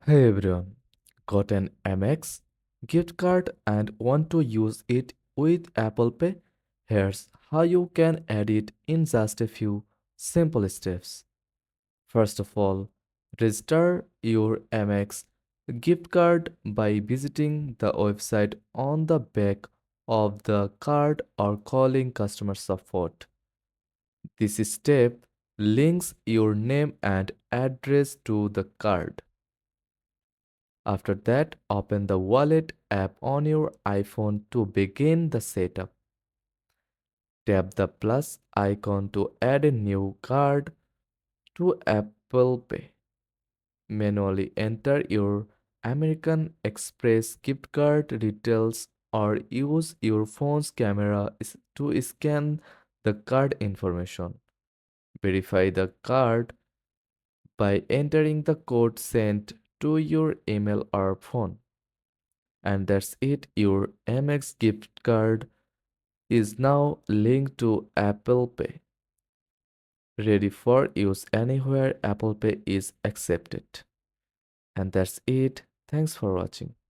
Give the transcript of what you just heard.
Hey everyone, got an Amex gift card and want to use it with Apple Pay? Here's how you can add it in just a few simple steps. First of all, register your Amex gift card by visiting the website on the back of the card or calling customer support. This step links your name and address to the card. After that, open the Wallet app on your iPhone to begin the setup. Tap the plus icon to add a new card to Apple Pay. Manually enter your American Express gift card details or use your phone's camera to scan the card information. Verify the card by entering the code sent to your email or phone. And that's it. Your Amex gift card is now linked to Apple Pay, ready for use anywhere Apple Pay is accepted. And that's it. Thanks for watching.